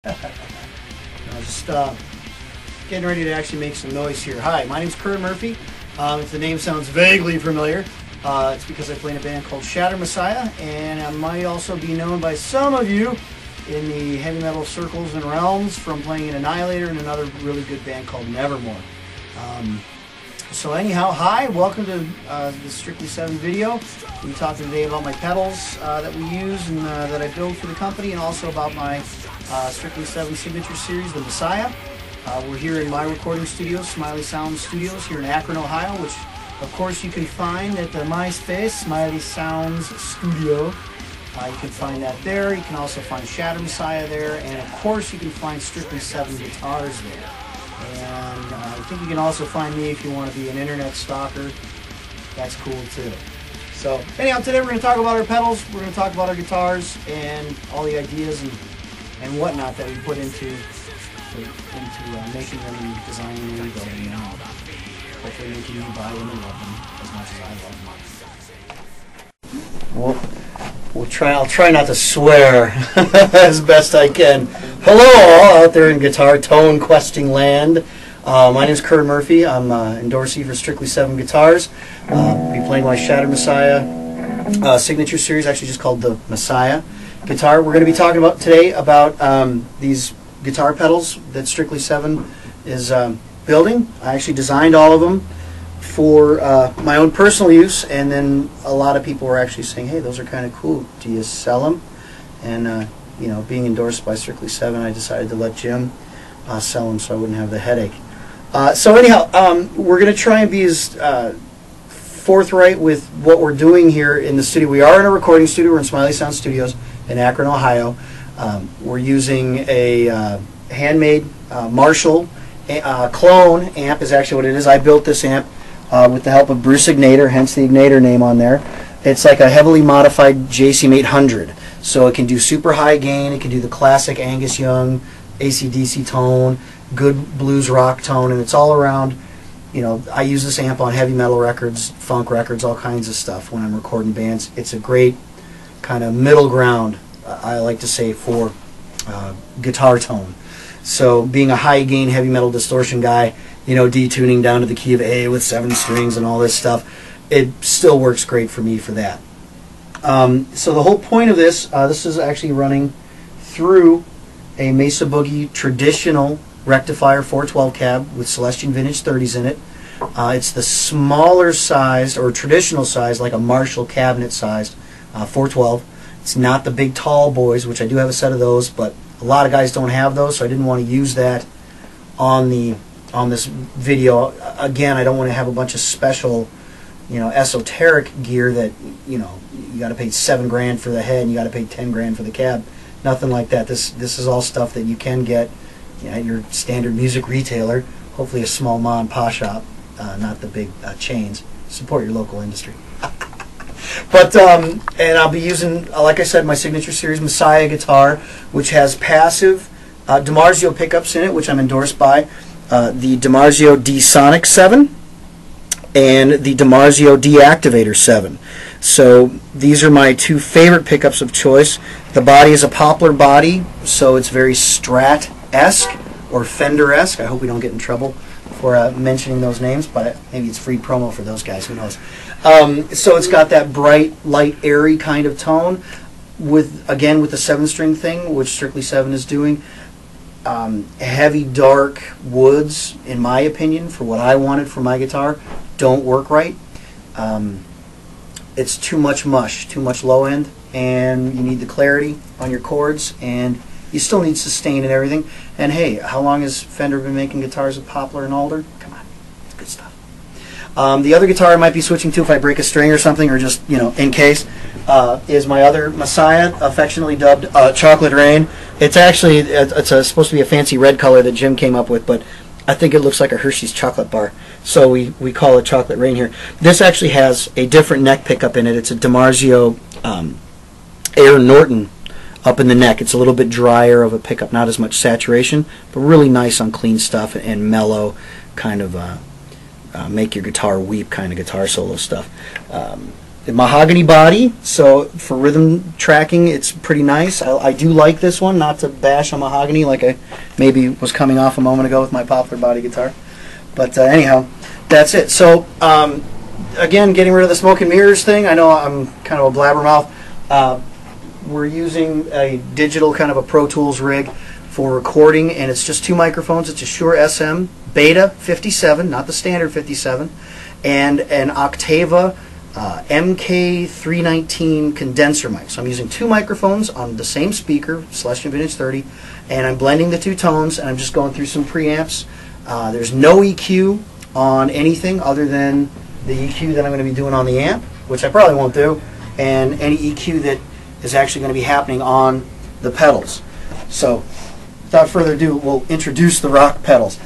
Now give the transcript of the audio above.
Just getting ready to actually make some noise here. Hi, my name's Curran Murphy. If the name sounds vaguely familiar, it's because I play in a band called Shatter Messiah, and I might also be known by some of you in the heavy metal circles and realms from playing in Annihilator and another really good band called Nevermore. So anyhow, hi, welcome to the Strictly 7 video. We're talking today about my pedals that we use and that I build for the company, and also about my Strictly 7 signature series, the Messiah. We're here in my recording studio, Smiley Sound Studios, here in Akron, Ohio, which of course you can find at the MySpace, Smiley Sounds Studio. You can find that there. You can also find Shatter Messiah there, and of course you can find Strictly 7 guitars there. And I think you can also find me if you want to be an internet stalker. That's cool too. So anyhow, today we're going to talk about our pedals, we're going to talk about our guitars, and all the ideas and whatnot that we put into making them and designing them and building them. Hopefully making you buy them and love them as much as I love them. I'll try not to swear as best I can. Hello all out there in guitar tone questing land. My name is Curran Murphy. I'm endorsee for Strictly 7 Guitars. I'll be playing my Shatter Messiah signature series, actually just called the Messiah guitar. We're going to be talking about today about these guitar pedals that Strictly 7 is building. I actually designed all of them for my own personal use, and then a lot of people were actually saying, hey, those are kind of cool, do you sell them? And you know, being endorsed by Strictly 7, I decided to let Jim sell them so I wouldn't have the headache. So anyhow, we're going to try and be as forthright with what we're doing here in the studio. We are in a recording studio. We're in Smiley Sound Studios in Akron, Ohio. We're using a handmade Marshall clone amp is actually what it is. I built this amp with the help of Bruce Ignator, hence the Ignator name on there. It's like a heavily modified JCM 800. So it can do super high gain, it can do the classic Angus Young AC/DC tone, good blues rock tone, and it's all around. You know, I use this amp on heavy metal records, funk records, all kinds of stuff when I'm recording bands. It's a great kind of middle ground, I like to say, for guitar tone. So being a high gain heavy metal distortion guy, you know, detuning down to the key of A with 7 strings and all this stuff, it still works great for me for that. So the whole point of this, this is actually running through a Mesa Boogie traditional rectifier 412 cab with Celestion Vintage 30s in it. It's the smaller sized, or traditional size, like a Marshall cabinet sized 412. It's not the big tall boys, which I do have a set of those, but a lot of guys don't have those, so I didn't want to use that on this video. Again, I don't want to have a bunch of special, you know, esoteric gear that, you know, you got to pay $7 grand for the head and you got to pay $10 grand for the cab. Nothing like that. This is all stuff that you can get, you know, at your standard music retailer. Hopefully a small mom and pop shop, not the big chains. Support your local industry. But and I'll be using, like I said, my signature series Messiah guitar, which has passive DiMarzio pickups in it, which I'm endorsed by, the DiMarzio D-Sonic 7 and the DiMarzio D-Activator 7. So these are my two favorite pickups of choice. The body is a poplar body, so it's very Strat-esque or Fender-esque. I hope we don't get in trouble for mentioning those names, but maybe it's free promo for those guys, who knows. So it's got that bright, light, airy kind of tone, with, again, with the 7-string thing, which Strictly 7 is doing. Heavy, dark woods, in my opinion, for what I wanted for my guitar, don't work right. It's too much mush, too much low end, and you need the clarity on your chords, and you still need sustain and everything. And hey, how long has Fender been making guitars of poplar and alder? Come on, it's good stuff. The other guitar I might be switching to if I break a string or something, or just, you know, in case, is my other Messiah, affectionately dubbed Chocolate Rain. It's actually, it's supposed to be a fancy red color that Jim came up with, but I think it looks like a Hershey's chocolate bar, so we call it Chocolate Rain here. This actually has a different neck pickup in it. It's a DiMarzio Air Norton up in the neck. It's a little bit drier of a pickup, not as much saturation, but really nice on clean stuff and mellow, kind of make your guitar weep kind of guitar solo stuff. mahogany body, so for rhythm tracking, it's pretty nice. I do like this one, not to bash on mahogany like I maybe was coming off a moment ago with my poplar body guitar. But anyhow, that's it. So again, getting rid of the smoke and mirrors thing. I know I'm kind of a blabbermouth. We're using a digital kind of a Pro Tools rig for recording, and it's just 2 microphones. It's a Shure SM Beta 57, not the standard 57, and an Octava MK319 condenser mic. So I'm using 2 microphones on the same speaker, Celestion Vintage 30, and I'm blending the 2 tones, and I'm just going through some preamps. There's no EQ on anything other than the EQ that I'm going to be doing on the amp, which I probably won't do, and any EQ that is actually going to be happening on the pedals. So without further ado, we'll introduce the rock pedals.